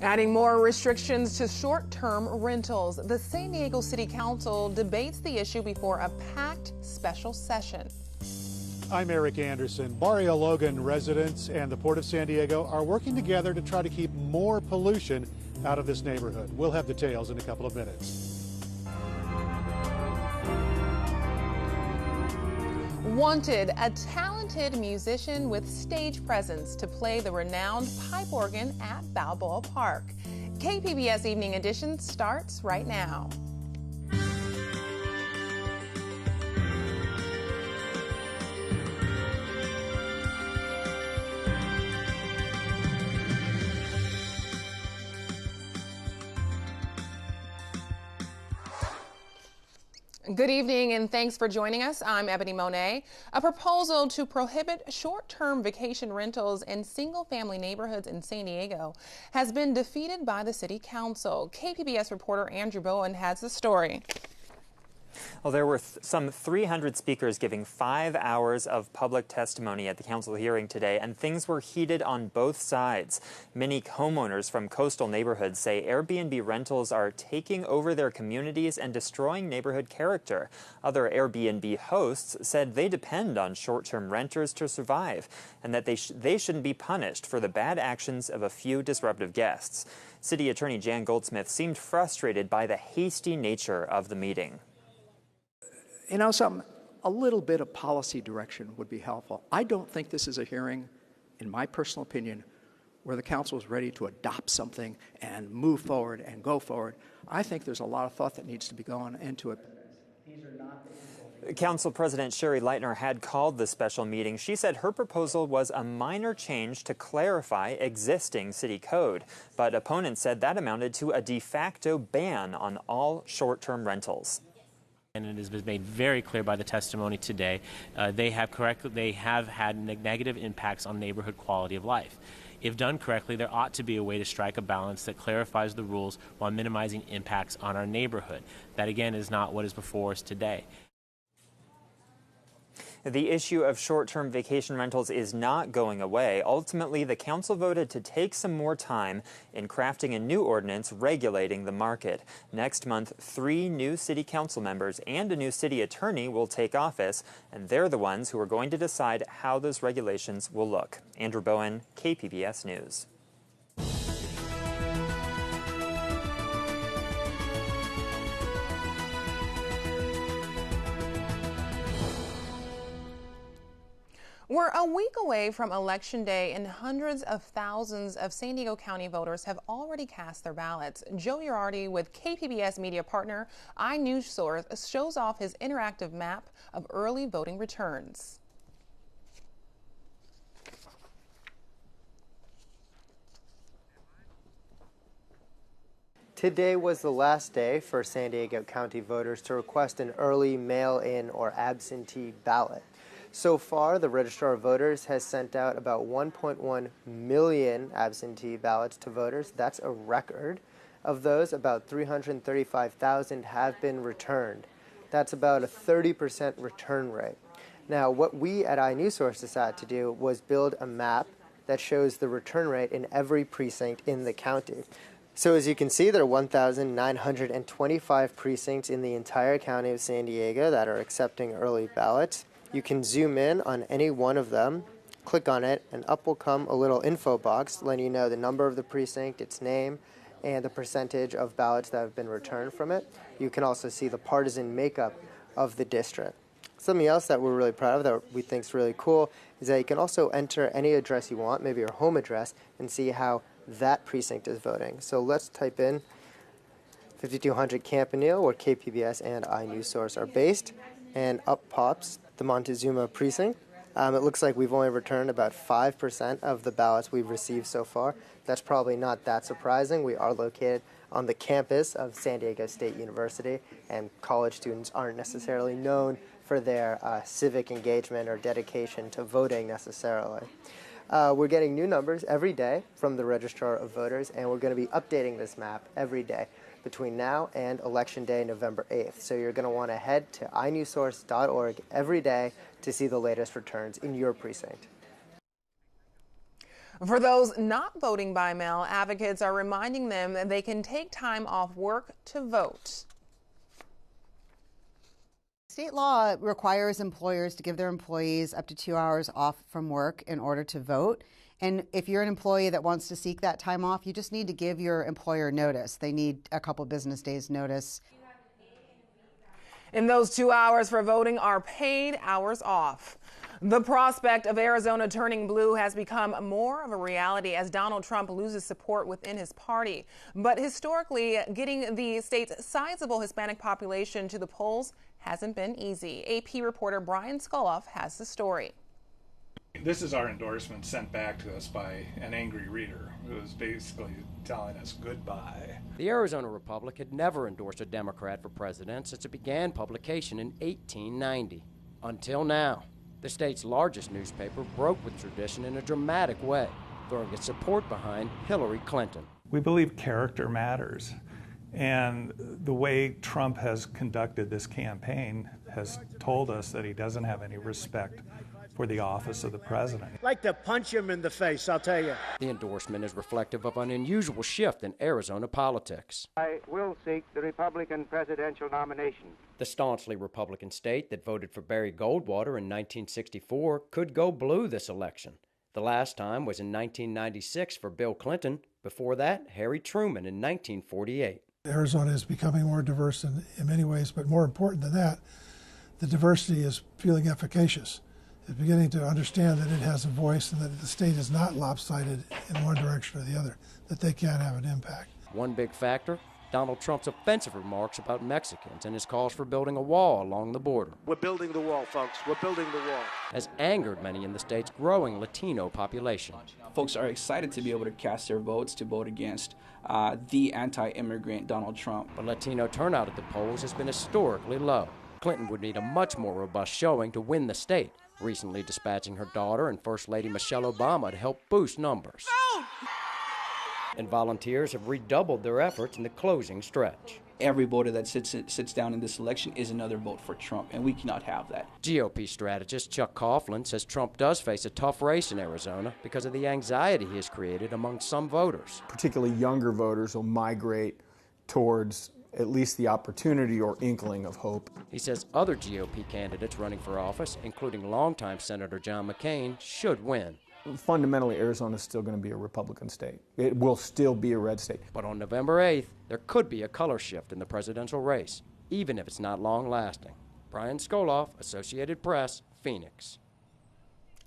Adding more restrictions to short-term rentals. The San Diego City Council debates the issue before a packed special session. I'm Eric Anderson. Barrio Logan residents and the Port of San Diego are working together to try to keep more pollution out of this neighborhood. We'll have details in a couple of minutes. Wanted, a talented musician with stage presence to play the renowned pipe organ at Balboa Park. KPBS Evening Edition starts right now. Good evening and thanks for joining us. I'm Ebony Monet. A proposal to prohibit short-term vacation rentals in single-family neighborhoods in San Diego has been defeated by the City Council. KPBS reporter Andrew Bowen has the story. Well, there were some 300 speakers giving 5 hours of public testimony at the council hearing today, and things were heated on both sides. Many homeowners from coastal neighborhoods say Airbnb rentals are taking over their communities and destroying neighborhood character. Other Airbnb hosts said they depend on short-term renters to survive, and that they shouldn't be punished for the bad actions of a few disruptive guests. City Attorney Jan Goldsmith seemed frustrated by the hasty nature of the meeting. You know, a little bit of policy direction would be helpful. I don't think this is a hearing, in my personal opinion, where the council is ready to adopt something and move forward and go forward. I think there's a lot of thought that needs to be going into it. Council President Sherry Leitner had called the special meeting. She said her proposal was a minor change to clarify existing city code, but opponents said that amounted to a de facto ban on all short-term rentals. And it has been made very clear by the testimony today, they have had negative impacts on neighborhood quality of life. If done correctly, there ought to be a way to strike a balance that clarifies the rules while minimizing impacts on our neighborhood. That, again, is not what is before us today. The issue of short-term vacation rentals is not going away. Ultimately, the council voted to take some more time in crafting a new ordinance regulating the market. Next month, 3 new city council members and a new city attorney will take office, and they're the ones who are going to decide how those regulations will look. Andrew Bowen, KPBS News. We're a week away from Election Day, and hundreds of thousands of San Diego County voters have already cast their ballots. Joe Uriarty with KPBS media partner iNewsSource shows off his interactive map of early voting returns. Today was the last day for San Diego County voters to request an early mail-in or absentee ballot. So far, the Registrar of Voters has sent out about 1.1 million absentee ballots to voters. That's a record. Of those, about 335,000 have been returned. That's about a 30% return rate. Now, what we at iNewsSource decided to do was build a map that shows the return rate in every precinct in the county. So as you can see, there are 1,925 precincts in the entire county of San Diego that are accepting early ballots. You can zoom in on any one of them, click on it, and up will come a little info box letting you know the number of the precinct, its name, and the percentage of ballots that have been returned from it. You can also see the partisan makeup of the district. Something else that we're really proud of that we think is really cool is that you can also enter any address you want, maybe your home address, and see how that precinct is voting. So let's type in 5200 Campanile, where KPBS and iNewsSource are based, and up pops the Montezuma precinct. It looks like we've only returned about 5% of the ballots we've received so far. That's probably not that surprising. We are located on the campus of San Diego State University, and college students aren't necessarily known for their civic engagement or dedication to voting necessarily. We're getting new numbers every day from the Registrar of Voters, and we're going to be updating this map every day between now and Election Day, November 8th. So you're going to want to head to iNewsSource.org every day to see the latest returns in your precinct. For those not voting by mail, advocates are reminding them that they can take time off work to vote. State law requires employers to give their employees up to 2 hours off from work in order to vote. And if you're an employee that wants to seek that time off, you just need to give your employer notice. They need a couple business days notice. And those 2 hours for voting are paid hours off. The prospect of Arizona turning blue has become more of a reality as Donald Trump loses support within his party. But historically, getting the state's sizable Hispanic population to the polls hasn't been easy. AP reporter Brian Skoloff has the story. This is our endorsement sent back to us by an angry reader who was basically telling us goodbye. The Arizona Republic had never endorsed a Democrat for president since it began publication in 1890. Until now. The state's largest newspaper broke with tradition in a dramatic way, throwing its support behind Hillary Clinton. We believe character matters, and the way Trump has conducted this campaign has told us that he doesn't have any respect for the office of the president. I'd like to punch him in the face, I'll tell you. The endorsement is reflective of an unusual shift in Arizona politics. I will seek the Republican presidential nomination. The staunchly Republican state that voted for Barry Goldwater in 1964 could go blue this election. The last time was in 1996 for Bill Clinton. Before that, Harry Truman in 1948. Arizona is becoming more diverse in many ways, but more important than that, the diversity is feeling efficacious. It's beginning to understand that it has a voice and that the state is not lopsided in one direction or the other, that they can have an impact. One big factor, Donald Trump's offensive remarks about Mexicans and his calls for building a wall along the border. We're building the wall, folks. We're building the wall. Has angered many in the state's growing Latino population. Folks are excited to be able to cast their votes to vote against the anti-immigrant Donald Trump. But Latino turnout at the polls has been historically low. Clinton would need a much more robust showing to win the state, recently dispatching her daughter and First Lady Michelle Obama to help boost numbers. And volunteers have redoubled their efforts in the closing stretch. Every voter that sits down in this election is another vote for Trump, and we cannot have that. GOP strategist Chuck Coughlin says Trump does face a tough race in Arizona because of the anxiety he has created among some voters. Particularly younger voters will migrate towards at least the opportunity or inkling of hope. He says other GOP candidates running for office, including longtime Senator John McCain, should win. Fundamentally, Arizona is still going to be a Republican state. It will still be a red state. But on November 8th, there could be a color shift in the presidential race, even if it's not long-lasting. Brian Skoloff, Associated Press, Phoenix.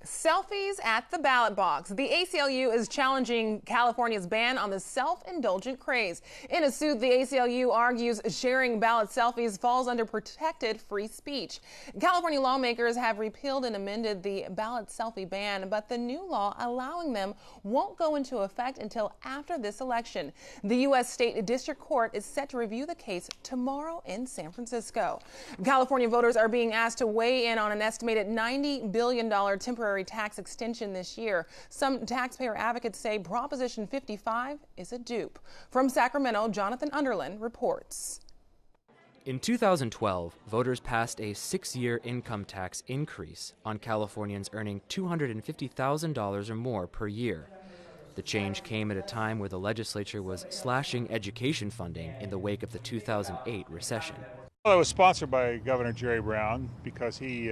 Selfies at the ballot box. The ACLU is challenging California's ban on the self-indulgent craze. In a suit, the ACLU argues sharing ballot selfies falls under protected free speech. California lawmakers have repealed and amended the ballot selfie ban, but the new law allowing them won't go into effect until after this election. The U.S. State District Court is set to review the case tomorrow in San Francisco. California voters are being asked to weigh in on an estimated $90 billion temporary tax extension this year. Some taxpayer advocates say Proposition 55 is a dupe. From Sacramento, Jonathan Underland reports. In 2012, voters passed a 6-year income tax increase on Californians earning $250,000 or more per year. The change came at a time where the legislature was slashing education funding in the wake of the 2008 recession. Well, it was sponsored by Governor Jerry Brown because he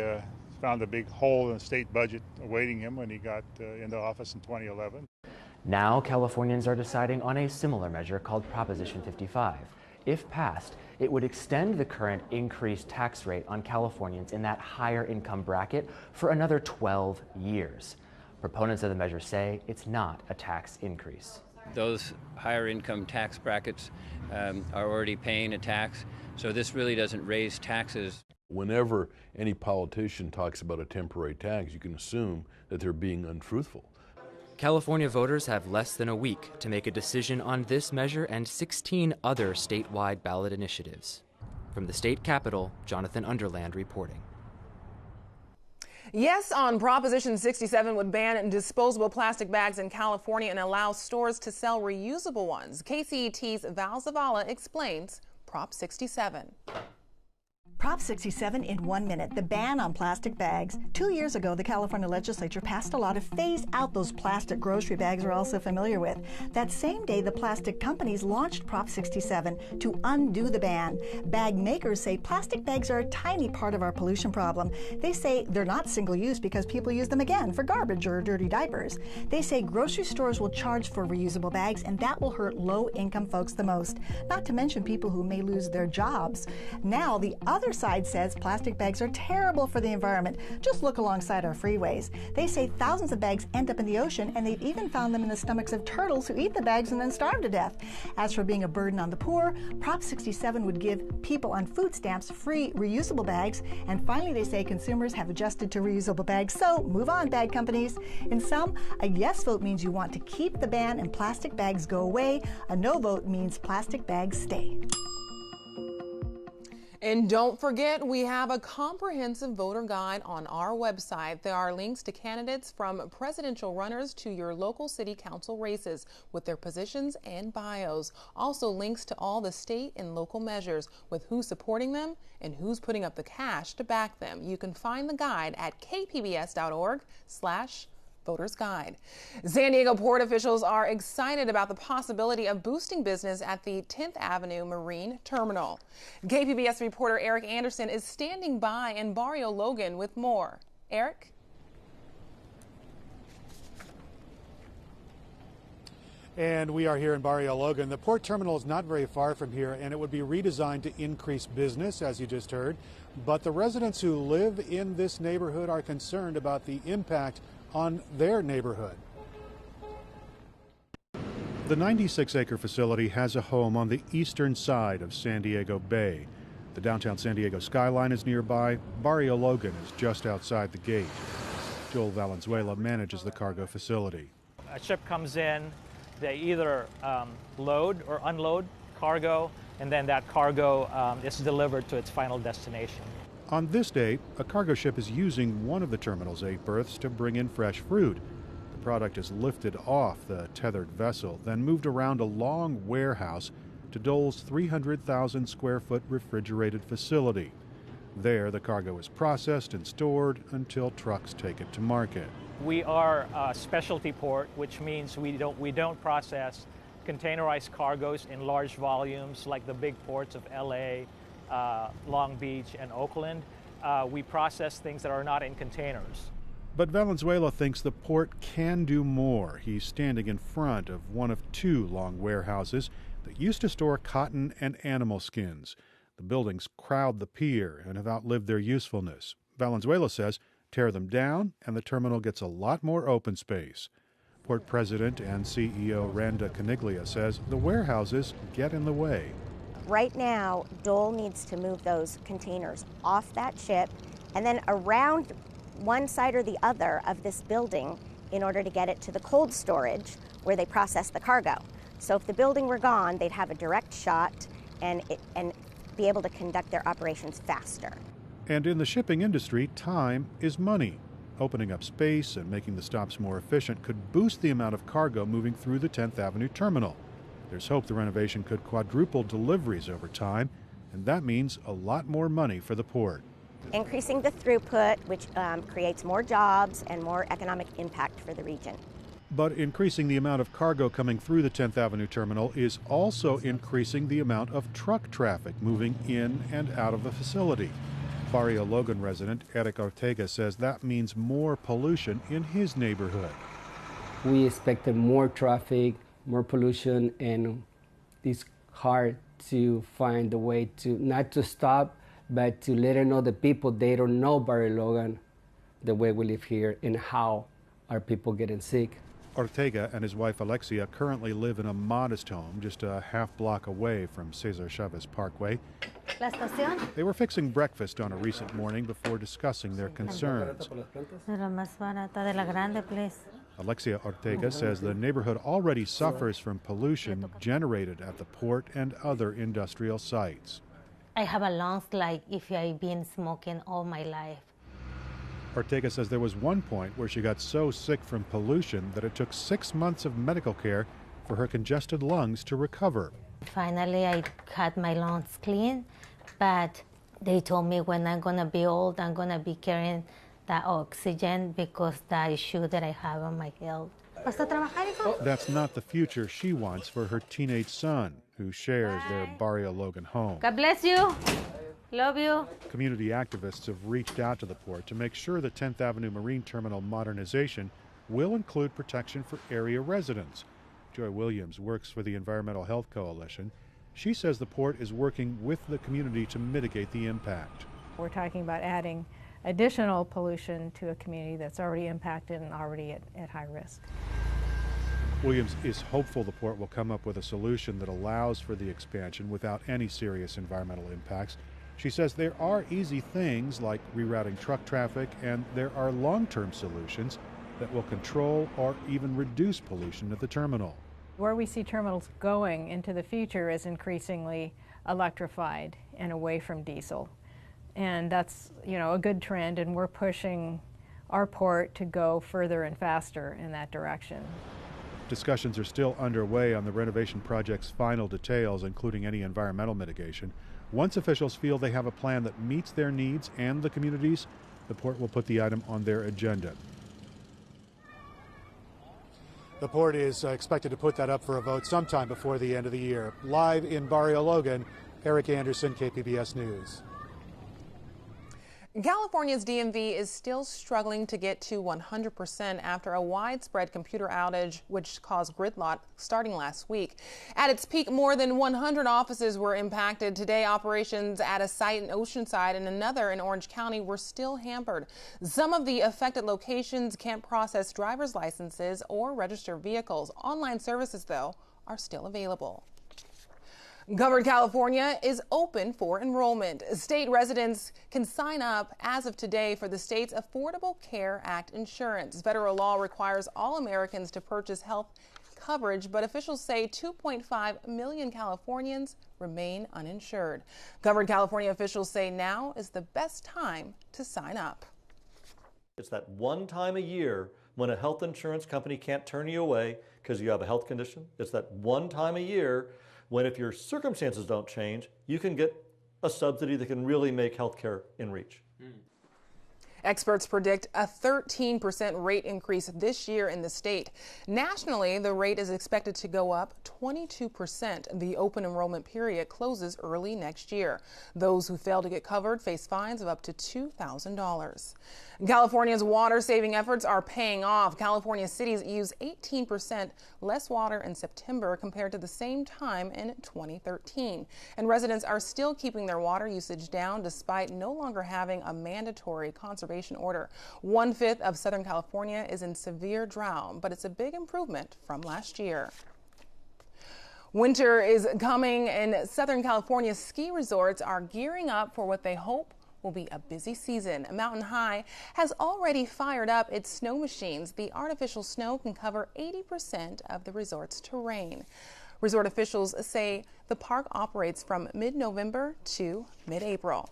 found a big hole in the state budget awaiting him when he got into office in 2011. Now Californians are deciding on a similar measure called Proposition 55. If passed, it would extend the current increased tax rate on Californians in that higher income bracket for another 12 years. Proponents of the measure say it's not a tax increase. Those higher income tax brackets are already paying a tax, so this really doesn't raise taxes. Whenever any politician talks about a temporary tax, you can assume that they're being untruthful. California voters have less than a week to make a decision on this measure and 16 other statewide ballot initiatives. From the state capitol, Jonathan Underland reporting. Yes on Proposition 67 would ban disposable plastic bags in California and allow stores to sell reusable ones. KCET's Val Zavala explains Prop 67. Prop 67 in 1 minute, the ban on plastic bags. 2 years ago, the California legislature passed a law to phase out those plastic grocery bags we're all so familiar with. That same day, the plastic companies launched Prop 67 to undo the ban. Bag makers say plastic bags are a tiny part of our pollution problem. They say they're not single-use because people use them again for garbage or dirty diapers. They say grocery stores will charge for reusable bags, and that will hurt low-income folks the most, not to mention people who may lose their jobs. Now, the other side says plastic bags are terrible for the environment. Just look alongside our freeways. They say thousands of bags end up in the ocean, and they've even found them in the stomachs of turtles who eat the bags and then starve to death. As for being a burden on the poor, Prop 67 would give people on food stamps free reusable bags. And finally, they say consumers have adjusted to reusable bags. So move on, bag companies. In sum, a yes vote means you want to keep the ban and plastic bags go away. A no vote means plastic bags stay. And don't forget, we have a comprehensive voter guide on our website. There are links to candidates from presidential runners to your local city council races with their positions and bios. Also links to all the state and local measures with who's supporting them and who's putting up the cash to back them. You can find the guide at kpbs.org/Voters Guide. San Diego port officials are excited about the possibility of boosting business at the 10th Avenue Marine Terminal. KPBS reporter Eric Anderson is standing by in Barrio Logan with more. Eric? And we are here in Barrio Logan. The port terminal is not very far from here, and it would be redesigned to increase business, as you just heard. But the residents who live in this neighborhood are concerned about the impact on their neighborhood. The 96-acre facility has a home on the eastern side of San Diego Bay. The downtown San Diego skyline is nearby. Barrio Logan is just outside the gate. Joel Valenzuela manages the cargo facility. A ship comes in, they either load or unload cargo, and then that cargo is delivered to its final destination. On this day, a cargo ship is using one of the terminal's 8 berths to bring in fresh fruit. The product is lifted off the tethered vessel, then moved around a long warehouse to Dole's 300,000 square foot refrigerated facility. There, the cargo is processed and stored until trucks take it to market. We are a specialty port, which means we don't process containerized cargoes in large volumes like the big ports of LA, Long Beach, and Oakland. We process things that are not in containers. But Valenzuela thinks the port can do more. He's standing in front of one of 2 long warehouses that used to store cotton and animal skins. The buildings crowd the pier and have outlived their usefulness. Valenzuela says tear them down and the terminal gets a lot more open space. Port President and CEO Randa Caniglia says the warehouses get in the way. Right now, Dole needs to move those containers off that ship and then around one side or the other of this building in order to get it to the cold storage where they process the cargo. So if the building were gone, they'd have a direct shot and be able to conduct their operations faster. And in the shipping industry, time is money. Opening up space and making the stops more efficient could boost the amount of cargo moving through the 10th Avenue terminal. There's hope the renovation could quadruple deliveries over time, and that means a lot more money for the port. Increasing the throughput, which creates more jobs and more economic impact for the region. But increasing the amount of cargo coming through the 10th Avenue terminal is also increasing the amount of truck traffic moving in and out of the facility. Barrio Logan resident Eric Ortega says that means more pollution in his neighborhood. We expected more traffic, more pollution, and it's hard to find a way to not to stop, but to let know the people they don't know Barrio Logan, the way we live here, and how are people getting sick. Ortega and his wife Alexia currently live in a modest home just a half block away from Cesar Chavez Parkway. They were fixing breakfast on a recent morning before discussing their concerns. Alexia Ortega says the neighborhood already suffers from pollution generated at the port and other industrial sites. I have a lungs like if I've been smoking all my life. Ortega says there was one point where she got so sick from pollution that it took 6 months of medical care for her congested lungs to recover. Finally, I had my lungs clean, but They told me when I'm going to be old, I'm going to be carrying that oxygen because the issue that I have on my health. That's not the future she wants for her teenage son, who shares their Barrio Logan home. God bless you. Love you. Community activists have reached out to the port to make sure the 10th Avenue Marine Terminal modernization will include protection for area residents. Joy Williams works for the Environmental Health Coalition. She says the port is working with the community to mitigate the impact. We're talking about adding additional pollution to a community that's already impacted and already at high risk. Williams is hopeful the port will come up with a solution that allows for the expansion without any serious environmental impacts. She says there are easy things like rerouting truck traffic, and there are long-term solutions that will control or even reduce pollution at the terminal. Where we see terminals going into the future is increasingly electrified and away from diesel. And that's, a good trend, and we're pushing our port to go further and faster in that direction. Discussions are still underway on the renovation project's final details, including any environmental mitigation. Once officials feel they have a plan that meets their needs and the community's, the port will put the item on their agenda. The port is expected to put that up for a vote sometime before the end of the year. Live in Barrio Logan, Eric Anderson, KPBS News. California's DMV is still struggling to get to 100% after a widespread computer outage which caused gridlock starting last week. At its peak, more than 100 offices were impacted. Today, operations at a site in Oceanside and another in Orange County were still hampered. Some of the affected locations can't process driver's licenses or register vehicles. Online services, though, are still available. Governor California is open for enrollment. State residents can sign up as of today for the state's Affordable Care Act insurance. Federal law requires all Americans to purchase health coverage, but officials say 2.5 million Californians remain uninsured. Governor California officials say now is the best time to sign up. It's that one time a year when a health insurance company can't turn you away because you have a health condition. It's that one time a year when, if your circumstances don't change, you can get a subsidy that can really make health care in reach. Experts predict a 13% rate increase this year in the state. Nationally, the rate is expected to go up 22%. The open enrollment period closes early next year. Those who fail to get covered face fines of up to $2,000. California's water-saving efforts are paying off. California cities use 18% less water in September compared to the same time in 2013. And residents are still keeping their water usage down despite no longer having a mandatory conservation order. 1/5 of Southern California is in severe drought, but it's a big improvement from last year. Winter is coming, and Southern California ski resorts are gearing up for what they hope will be a busy season. Mountain High has already fired up its snow machines. The artificial snow can cover 80% of the resort's terrain. Resort officials say the park operates from mid-November to mid-April.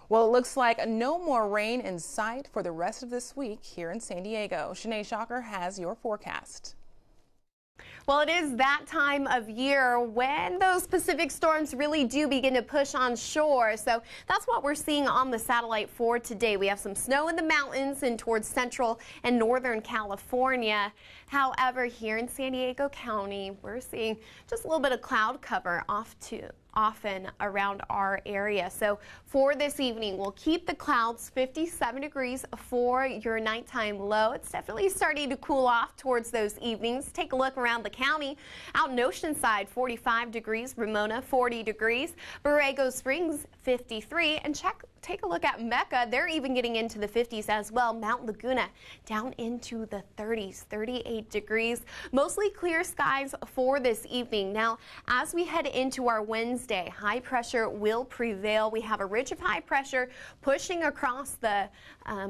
Well, it looks like no more rain in sight for the rest of this week here in San Diego. Shanae Shocker has your forecast. Well, it is that time of year when those Pacific storms really do begin to push on shore. So that's what we're seeing on the satellite for today. We have some snow in the mountains and towards central and northern California. However, here in San Diego County, we're seeing just a little bit of cloud cover often around our area. So for this evening, we'll keep the clouds 57 degrees for your nighttime low. It's definitely starting to cool off towards those evenings. Take a look around the county. Out in Oceanside, 45 degrees, Ramona, 40 degrees, Borrego Springs, 53, and take a look at Mecca. They're even getting into the 50s as well. Mount Laguna down into the 30s, 38 degrees. Mostly clear skies for this evening. Now, as we head into our Wednesday, high pressure will prevail. We have a ridge of high pressure pushing across the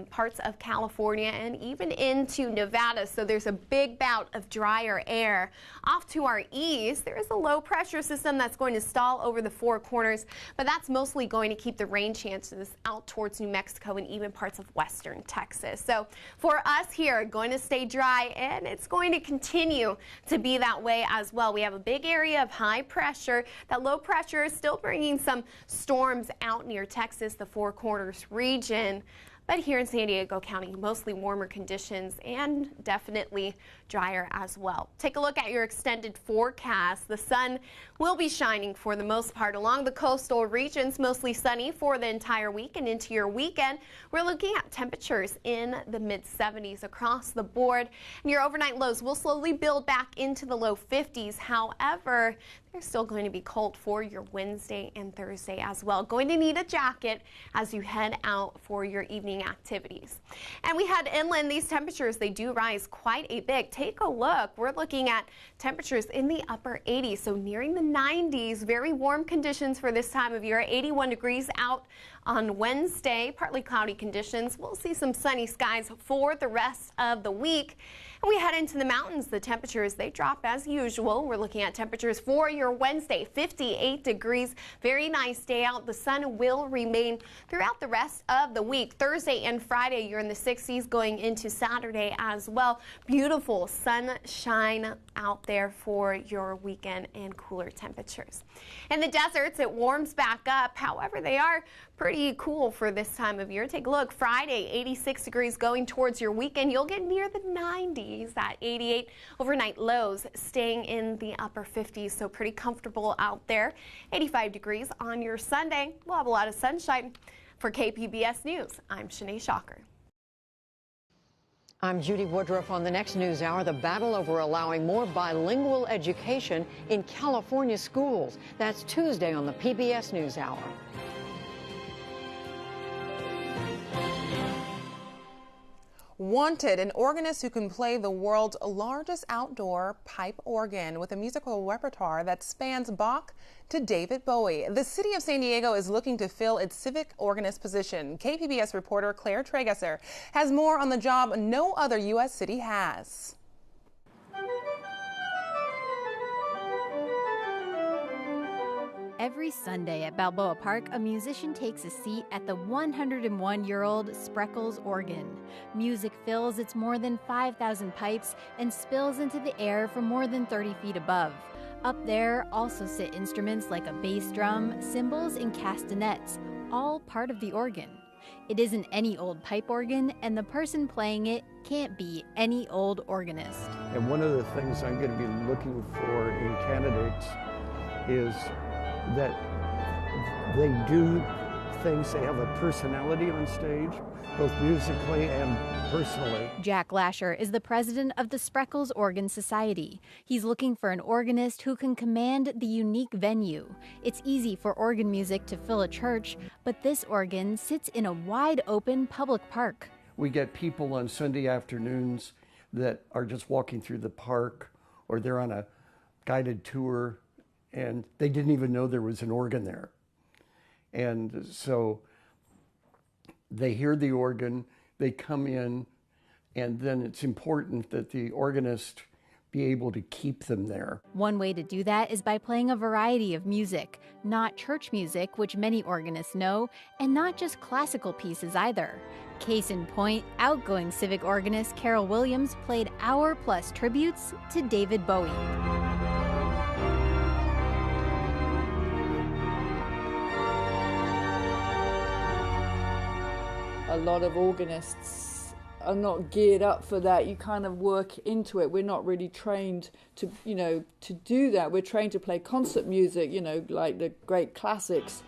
parts of California and even into Nevada. So there's a big bout of drier air. Off to our east, there is a low pressure system that's going to stall over the Four Corners, but that's mostly likely going to keep the rain chances out towards New Mexico and even parts of western Texas. So for us here, going to stay dry, and it's going to continue to be that way as well. We have a big area of high pressure. That low pressure is still bringing some storms out near Texas, the Four Corners region. But here in San Diego County, mostly warmer conditions and definitely drier as well. Take a look at your extended forecast. The sun will be shining for the most part along the coastal regions, mostly sunny for the entire week and into your weekend. We're looking at temperatures in the mid-70s across the board. And your overnight lows will slowly build back into the low 50s. However, they're still going to be cold for your Wednesday and Thursday as well. Going to need a jacket as you head out for your evening activities. And we head inland. These temperatures, they do rise quite a bit. Take a look. We're looking at temperatures in the upper 80s, so nearing the 90s. Very warm conditions for this time of year. 81 degrees out on Wednesday. Partly cloudy conditions. We'll see some sunny skies for the rest of the week. And we head into the mountains. The temperatures, they drop as usual. We're looking at temperatures for your Wednesday, 58 degrees. Very nice day out. The sun will remain throughout the rest of the week. Thursday and Friday, you're in the 60s going into Saturday as well. Beautiful sunshine out there for your weekend and cooler temperatures. In the deserts, it warms back up. However, they are pretty cool for this time of year. Take a look. Friday, 86 degrees going towards your weekend. You'll get near the 90s at 88. Overnight lows staying in the upper 50s, so pretty comfortable out there. 85 degrees on your Sunday. We'll have a lot of sunshine. For KPBS News, I'm Shanae Shocker. I'm Judy Woodruff. On the next News Hour, the battle over allowing more bilingual education in California schools. That's Tuesday on the PBS News Hour. Wanted, an organist who can play the world's largest outdoor pipe organ with a musical repertoire that spans Bach to David Bowie. The city of San Diego is looking to fill its civic organist position. KPBS reporter Claire Tragesser has more on the job no other U.S. city has. Every Sunday at Balboa Park, a musician takes a seat at the 101-year-old Spreckels Organ. Music fills its more than 5,000 pipes and spills into the air from more than 30 feet above. Up there also sit instruments like a bass drum, cymbals, and castanets, all part of the organ. It isn't any old pipe organ, and the person playing it can't be any old organist. And one of the things I'm going to be looking for in candidates is that they do things, they have a personality on stage, both musically and personally. Jack Lasher is the president of the Spreckels Organ Society. He's looking for an organist who can command the unique venue. It's easy for organ music to fill a church, but this organ sits in a wide-open public park. We get people on Sunday afternoons that are just walking through the park, or they're on a guided tour, and they didn't even know there was an organ there. And so they hear the organ, they come in, and then it's important that the organist be able to keep them there. One way to do that is by playing a variety of music, not church music, which many organists know, and not just classical pieces either. Case in point, outgoing civic organist Carol Williams played hour-plus tributes to David Bowie. A lot of organists are not geared up for that. You kind of work into it. We're not really trained to, to do that. We're trained to play concert music, like the great classics.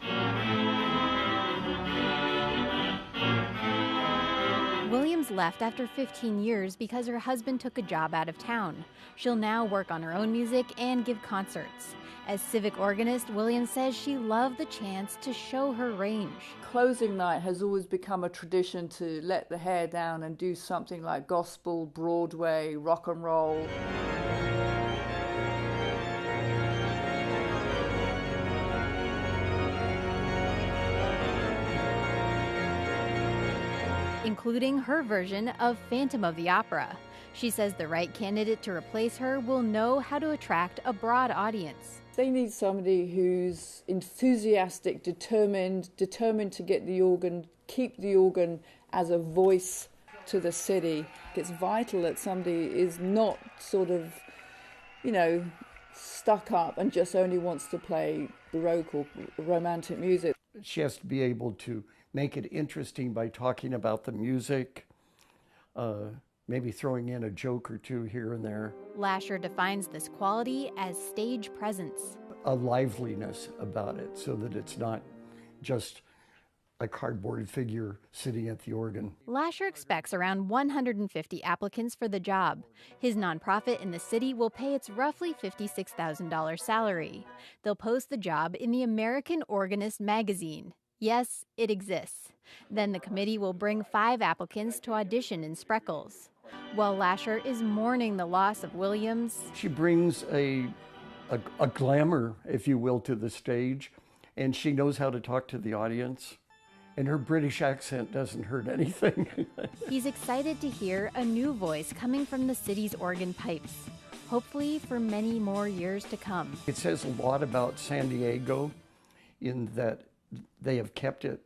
Williams left after 15 years because her husband took a job out of town. She'll now work on her own music and give concerts. As civic organist, Williams says she loved the chance to show her range. Closing night has always become a tradition to let the hair down and do something like gospel, Broadway, rock and roll. Including her version of Phantom of the Opera. She says the right candidate to replace her will know how to attract a broad audience. They need somebody who's enthusiastic, determined to get the organ, keep the organ as a voice to the city. It's vital that somebody is not sort of, stuck up and just only wants to play Baroque or romantic music. She has to be able to make it interesting by talking about the music, maybe throwing in a joke or two here and there. Lasher defines this quality as stage presence. A liveliness about it so that it's not just a cardboard figure sitting at the organ. Lasher expects around 150 applicants for the job. His nonprofit in the city will pay its roughly $56,000 salary. They'll post the job in the American Organist magazine. Yes, it exists. Then the committee will bring 5 applicants to audition in Spreckels. While Lasher is mourning the loss of Williams, she brings a glamour, if you will, to the stage, and she knows how to talk to the audience. And her British accent doesn't hurt anything. He's excited to hear a new voice coming from the city's organ pipes, hopefully for many more years to come. It says a lot about San Diego in that they have kept it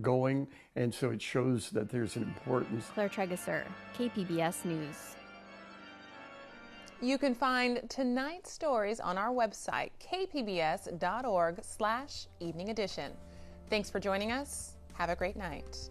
going, and so it shows that there's an importance. Claire Tregesser, KPBS News. You can find tonight's stories on our website, kpbs.org/evening edition. Thanks for joining us. Have a great night.